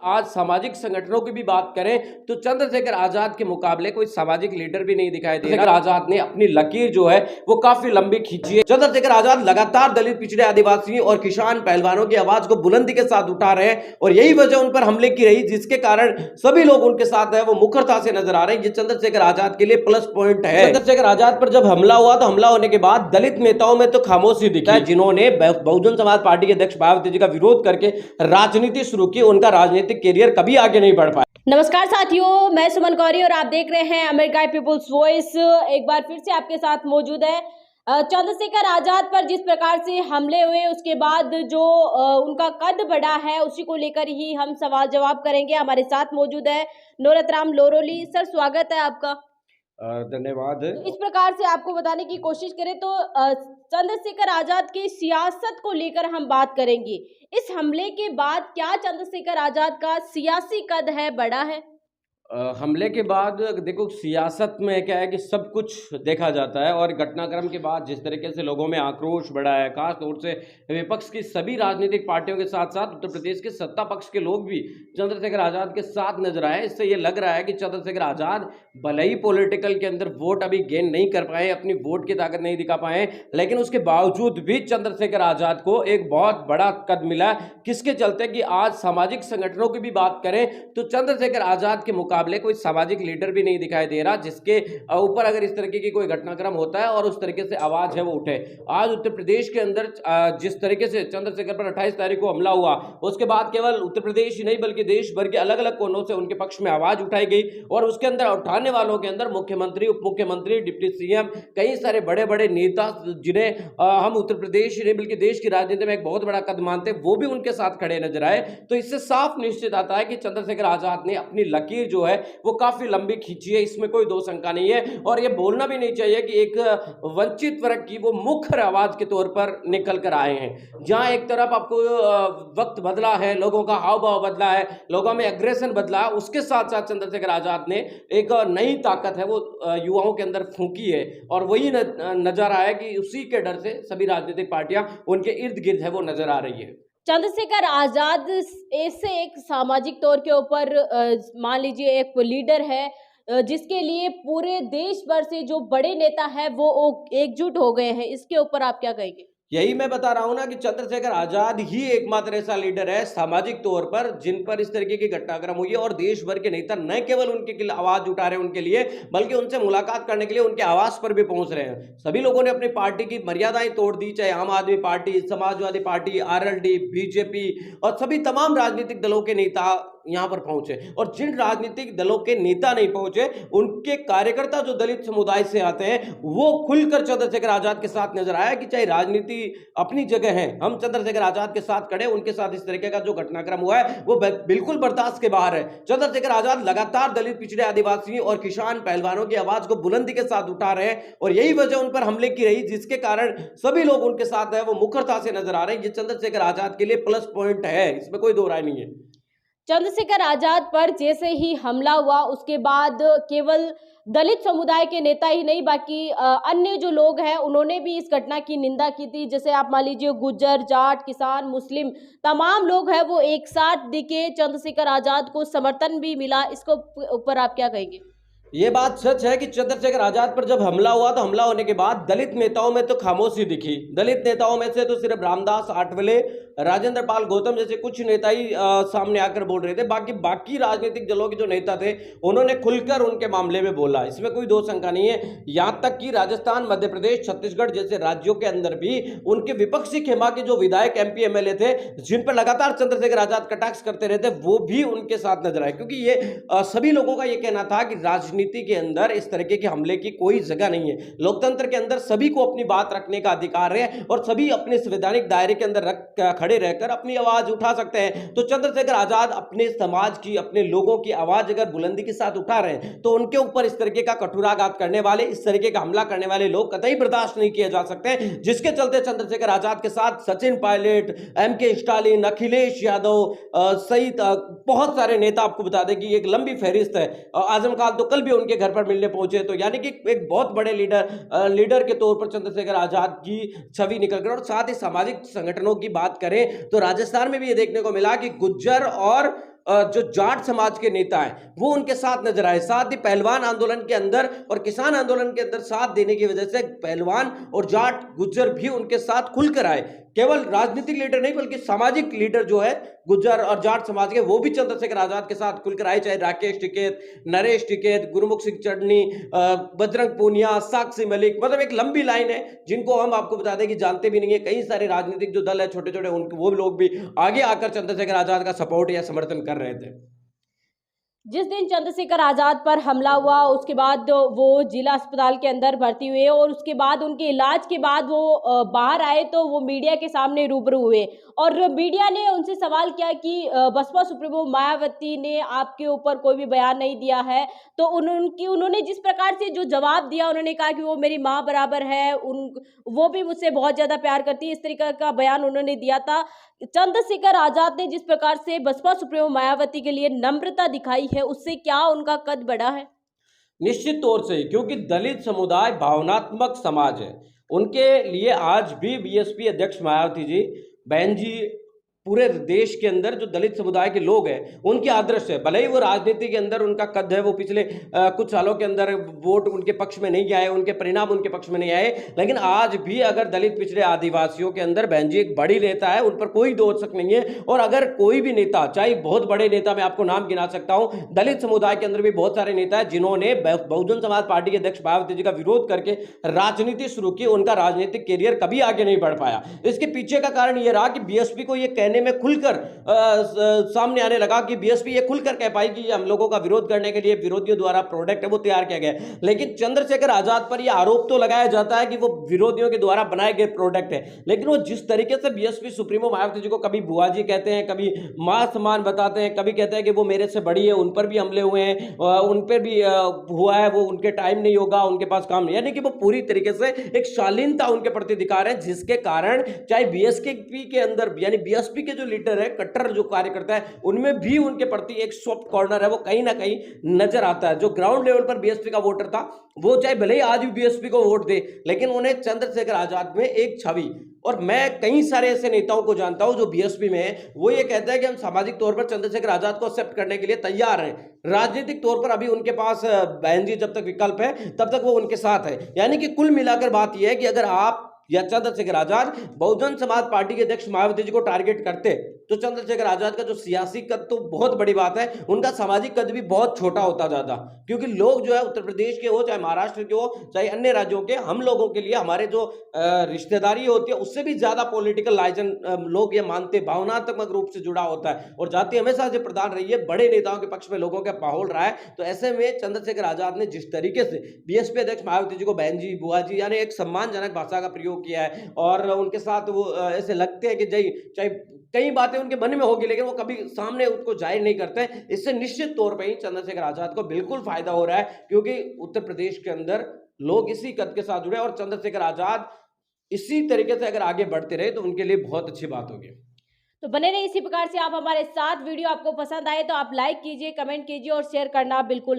आज सामाजिक संगठनों की भी बात करें तो चंद्रशेखर आजाद के मुकाबले कोई सामाजिक लीडर भी नहीं दिखाई दे रहा। चंद्रशेखर आजाद ने अपनी लकीर जो है वो काफी लंबी खींची है। चंद्रशेखर आजाद लगातार दलित, पिछड़े, आदिवासी और किसान पहलवानों की आवाज को बुलंदी के साथ उठा रहे हैं और यही वजह उन पर हमले की रही, जिसके कारण सभी लोग उनके साथ है वो मुखरता से नजर आ रहे हैं। ये चंद्रशेखर आजाद के लिए प्लस पॉइंट है। चंद्रशेखर आजाद पर जब हमला हुआ तो हमला होने के बाद दलित नेताओं में तो खामोशी दिखी है, जिन्होंने बहुजन समाज पार्टी के अध्यक्ष मायावती जी का विरोध करके राजनीति शुरू की। उनका राजनीतिक कैरियर कभी आगे नहीं बढ़ पाया। नमस्कार साथियों, मैं सुमन गौरी और आप देख रहे हैं अमेरिका पीपुल्स वॉइस। एक बार फिर से आपके साथ मौजूद है। चंद्रशेखर आजाद पर जिस प्रकार से हमले हुए उसके बाद जो उनका कद बढ़ा है उसी को लेकर ही हम सवाल जवाब करेंगे। हमारे साथ मौजूद है नोरतराम लोरोली। सर, स्वागत है आपका। धन्यवाद। इस प्रकार से आपको बताने की कोशिश करें तो चंद्रशेखर आजाद की सियासत को लेकर हम बात करेंगे। इस हमले के बाद क्या चंद्रशेखर आजाद का सियासी कद है बढ़ा है? हमले के बाद देखो, सियासत में क्या है कि सब कुछ देखा जाता है और घटनाक्रम के बाद जिस तरीके से लोगों में आक्रोश बढ़ा है, खास तौर से विपक्ष की सभी राजनीतिक पार्टियों के साथ साथ उत्तर प्रदेश के सत्ता पक्ष के लोग भी चंद्रशेखर आजाद के साथ नजर आए। इससे ये लग रहा है कि चंद्रशेखर आजाद भले ही पॉलिटिकल के अंदर वोट अभी गेन नहीं कर पाए, अपनी वोट की ताकत नहीं दिखा पाए, लेकिन उसके बावजूद भी चंद्रशेखर आजाद को एक बहुत बड़ा कद मिला। किसके चलते कि आज सामाजिक संगठनों की भी बात करें तो चंद्रशेखर आजाद के मुकाबले कोई सामाजिक लीडर भी नहीं दिखाई दे रहा, जिसके ऊपर अगर इस तरीके की कोई घटनाक्रम होता है और उस तरीके से आवाज है वो उठे। आज उत्तर प्रदेश के अंदर जिस तरीके से चंद्रशेखर पर 28 तारीख को हमला हुआ, उसके बाद केवल उत्तर प्रदेश ही नहीं बल्कि देश भर के अलग अलग कोनों से उनके पक्ष में आवाज उठाई गई और उसके अंदर उठाने वालों के अंदर मुख्यमंत्री, उप मुख्यमंत्री, डिप्टी सीएम, कई सारे बड़े बड़े नेता जिन्हें हम उत्तर प्रदेश ही नहीं बल्कि देश की राजनीति में एक बहुत बड़ा कद मानते, वो भी उनके साथ खड़े नजर आए। तो इससे साफ निश्चित आता है कि चंद्रशेखर आजाद ने अपनी लकीर जो है वो काफी लंबी खींची है, इसमें कोई दो शंका नहीं है। और ये बोलना भी नहीं चाहिए कि एक वंचित वर्ग की वो मुख्य आवाज के तौर पर निकल कर आए हैं। जहां एक तरफ आपको वक्त बदला है, लोगों का हाव भाव बदला है, लोगों में एग्रेशन बदला है, उसके साथ साथ चंद्रशेखर आजाद ने एक नई ताकत है वो युवाओं के अंदर फूंकी है और वही नजर आया कि उसी के डर से सभी राजनीतिक पार्टियां उनके इर्द गिर्द है वो नजर आ रही है। चंद्रशेखर आजाद ऐसे एक सामाजिक तौर के ऊपर मान लीजिए एक लीडर है जिसके लिए पूरे देश भर से जो बड़े नेता है वो एकजुट हो गए हैं। इसके ऊपर आप क्या कहेंगे? यही मैं बता रहा हूं ना कि चंद्रशेखर आजाद ही एकमात्र ऐसा लीडर है सामाजिक तौर पर जिन पर इस तरीके की घटनाक्रम हुई है और देश भर के नेता न केवल उनके आवाज उठा रहे हैं उनके लिए, बल्कि उनसे मुलाकात करने के लिए उनके आवास पर भी पहुंच रहे हैं। सभी लोगों ने अपनी पार्टी की मर्यादाएं तोड़ दी, चाहे आम आदमी party, Samajwadi party, RLD, BJP और सभी तमाम राजनीतिक दलों के नेता यहां पर पहुंचे। और जिन राजनीतिक दलों के नेता नहीं पहुंचे, उनके कार्यकर्ता जो दलित समुदाय से आते हैं वो खुलकर चंद्रशेखर आजाद के साथ नजर आया कि चाहे राजनीति अपनी जगह है, हम चंद्रशेखर आजाद के साथ खड़े, उनके साथ इस तरीके का जो घटनाक्रम हुआ है वो बिल्कुल बर्दाश्त के बाहर है। चंद्रशेखर आजाद लगातार दलित, पिछड़े, आदिवासी और किसान पहलवानों की आवाज को बुलंदी के साथ उठा रहे हैं और यही वजह उन पर हमले की रही, जिसके कारण सभी लोग उनके साथ है वो मुखरता से नजर आ रहे हैं। ये चंद्रशेखर आजाद के लिए प्लस पॉइंट है, इसमें कोई दो राय नहीं है। चंद्रशेखर आजाद पर जैसे ही हमला हुआ उसके बाद केवल दलित समुदाय के नेता ही नहीं बाकी अन्य जो लोग हैं उन्होंने भी इस घटना की निंदा की थी। जैसे आप मान लीजिए गुज्जर, जाट, किसान, मुस्लिम तमाम लोग हैं वो एक साथ दिखे, चंद्रशेखर आजाद को समर्थन भी मिला। इसको ऊपर आप क्या कहेंगे? ये बात सच है कि चंद्रशेखर आजाद पर जब हमला हुआ तो हमला होने के बाद दलित नेताओं में तो खामोशी दिखी। दलित नेताओं में से तो सिर्फ रामदास आठवले, राजेंद्र पाल गौतम जैसे कुछ नेता ही सामने आकर बोल रहे थे। बाकी राजनीतिक दलों के जो नेता थे उन्होंने खुलकर उनके मामले में बोला, इसमें कोई दो शंका नहीं है। यहां तक कि राजस्थान, मध्य प्रदेश, छत्तीसगढ़ जैसे राज्यों के अंदर भी उनके विपक्षी खेमा के जो विधायक, एमपी, एमएलए थे जिन पर लगातार चंद्रशेखर आजाद कटाक्ष करते रहते, वो भी उनके साथ नजर आए, क्योंकि ये सभी लोगों का ये कहना था कि राजनीति के अंदर इस तरीके के हमले की कोई जगह नहीं है। लोकतंत्र के अंदर सभी को अपनी बात रखने का अधिकार है और सभी अपने संवैधानिक दायरे के अंदर खड़े रहकर अपनी आवाज उठा सकते हैं। तो चंद्रशेखर आजाद अपने समाज की, अपने लोगों की आवाज अगर बुलंदी के साथ उठा रहे हैं तो उनके ऊपर इस तरीके का कठोराघात करने वाले, इस तरीके का हमला करने वाले लोग कतई बर्दाश्त नहीं किए जा सकते। जिसके चलते चंद्रशेखर आजाद के साथ सचिन पायलट, एमके स्टालिन, अखिलेश यादव सहित बहुत सारे नेता, आपको बता दें कि एक लंबी फहरिस्त है। आजम खान तो कल भी उनके घर पर मिलने पहुंचे। तो यानी कि एक बहुत बड़े लीडर के तौर पर चंद्रशेखर आजाद की छवि निकल कर। और साथ ही सामाजिक संगठनों की बात करें तो राजस्थान में भी ये देखने को मिला कि गुज्जर और जो जाट समाज के नेता हैं वो उनके साथ नजर आए। साथ ही पहलवान आंदोलन के अंदर और किसान आंदोलन के अंदर साथ देने की वजह से पहलवान और जाट गुज्जर भी उनके साथ खुलकर आए। केवल राजनीतिक लीडर नहीं बल्कि सामाजिक लीडर जो है गुज्जर और जाट समाज के, वो भी चंद्रशेखर आजाद के साथ खुलकर आए। चाहे राकेश टिकैत, नरेश टिकैत, गुरमुख सिंह चन्नी, बजरंग पूनिया, साक्षी मलिक, मतलब एक लंबी लाइन है जिनको हम आपको बता दें कि जानते भी नहीं है। कई सारे राजनीतिक जो दल है छोटे छोटे, उनके वो लोग भी आगे आकर चंद्रशेखर आजाद का सपोर्ट या समर्थन कर रहे थे। जिस दिन चंद्रशेखर आजाद पर हमला हुआ उसके बाद वो जिला अस्पताल के अंदर भर्ती हुए और उसके बाद उनके इलाज के बाद वो बाहर आए तो वो मीडिया के सामने रूबरू हुए और मीडिया ने उनसे सवाल किया कि बसपा सुप्रीमो मायावती ने आपके ऊपर कोई भी बयान नहीं दिया है। तो उन्होंने जिस प्रकार से जो जवाब दिया, उन्होंने कहा कि वो मेरी माँ बराबर है, वो भी मुझसे बहुत ज़्यादा प्यार करती है, इस तरीके का बयान उन्होंने दिया था। चंद्रशेखर आजाद ने जिस प्रकार से बसपा सुप्रीमो मायावती के लिए नम्रता दिखाई है, उससे क्या उनका कद बढ़ा है? निश्चित तौर से, क्योंकि दलित समुदाय भावनात्मक समाज है। उनके लिए आज भी बीएसपी अध्यक्ष मायावती जी, बहन जी, पूरे देश के अंदर जो दलित समुदाय के लोग हैं उनके आदर्श है। भले ही वो राजनीति के अंदर उनका कद है, वो पिछले कुछ सालों के अंदर वोट उनके पक्ष में नहीं आए, उनके परिणाम उनके पक्ष में नहीं आए, लेकिन आज भी अगर दलित पिछड़े आदिवासियों के अंदर बहन जी एक बड़ी नेता है, उन पर कोई दो शक नहीं है। और अगर कोई भी नेता, चाहे बहुत बड़े नेता, मैं आपको नाम गिना सकता हूं, दलित समुदाय के अंदर भी बहुत सारे नेता है जिन्होंने बहुजन समाज पार्टी के अध्यक्ष मायावती जी का विरोध करके राजनीति शुरू की, उनका राजनीतिक कैरियर कभी आगे नहीं बढ़ पाया। इसके पीछे का कारण यह रहा कि बीएसपी को यह कहने में खुलकर सामने आने लगा कि बीएसपी ये खुलकर कह पाई कि हम लोगों का विरोध करने के लिए विरोधियों द्वारा प्रोडक्ट है वो तैयार किया गया। लेकिन चंद्रशेखर आजाद पर यह आरोप तो लगाया जाता है कि वो विरोधियों के द्वारा बनाए गए प्रोडक्ट है, लेकिन वो जिस तरीके से बीएसपी सुप्रीमो मायावती जी को कभी बुआ जी कहते हैं, कभी मां समान बताते हैं, कभी कहते हैं कि वो मेरे से बड़ी है, उन पर भी हमले हुए हैं, उन पर भी हुआ है, वो उनके टाइम नहीं होगा, उनके पास काम नहीं, यानी कि वो पूरी तरीके से एक शालीनता उनके प्रति दिखा रहे हैं, जिसके कारण चाहे बीएसपी के अंदर यानी बीएसपी के जो लीडर है, कट्टर जो कार्यकर्ता है, उनमें भी उनके प्रति एक सॉफ्ट कॉर्नर है, वो कहीं ना कहीं नजर आता है। जो ग्राउंड लेवल पर बीएसपी का वोटर था, वो चाहे भले ही आज भी बीएसपी को वोट दे, लेकिन उन्हें चंद्रशेखर आजाद में एक छवि, और मैं कई सारे ऐसे नेताओं को जानता हूं जो बीएसपी में है, वो ये कहते हैं कि हम सामाजिक तौर पर चंद्रशेखर आजाद को एक्सेप्ट करने के लिए तैयार हैं, राजनीतिक तौर पर अभी उनके पास बहन जी जब तक विकल्प है तब तक वो उनके साथ है। यानी कि कुल मिलाकर बात यह है कि अगर आप या चंद्रशेखर आजाद बहुजन समाज पार्टी के अध्यक्ष मायावती जी को टारगेट करते तो चंद्रशेखर आजाद का जो सियासी कद तो बहुत बड़ी बात है, उनका सामाजिक कद भी बहुत छोटा होता जाता, क्योंकि लोग जो है उत्तर प्रदेश के हो, चाहे महाराष्ट्र के हो, चाहे अन्य राज्यों के, हम लोगों के लिए हमारे जो रिश्तेदारी होती है उससे भी ज्यादा पॉलिटिकल लाइजन लोग ये मानते, भावनात्मक रूप से जुड़ा होता है, और जाति हमेशा से प्रधान रही है, बड़े नेताओं के पक्ष में लोगों का माहौल रहा है। तो ऐसे में चंद्रशेखर आजाद ने जिस तरीके से बीएसपी अध्यक्ष मायावती जी को बहन जी, बुआ जी, यानी एक सम्मानजनक भाषा का प्रयोग किया है, और उनके साथ वो ऐसे लगते हैं कि चाहे कई बातें उनके मन में होगी लेकिन वो कभी सामने उसको जाहिर नहीं करते। इससे निश्चित तौर पर ही चंद्रशेखर आजाद को बिल्कुल फायदा हो रहा है, क्योंकि उत्तर प्रदेश के अंदर लोग इसी कद के साथ जुड़े, और चंद्रशेखर आजाद इसी तरीके से अगर आगे बढ़ते रहे तो उनके लिए बहुत अच्छी बात होगी। तो बने रहे इसी प्रकार से आप हमारे साथ। वीडियो आपको पसंद आए तो आप लाइक कीजिए, कमेंट कीजिए और शेयर करना बिल्कुल ना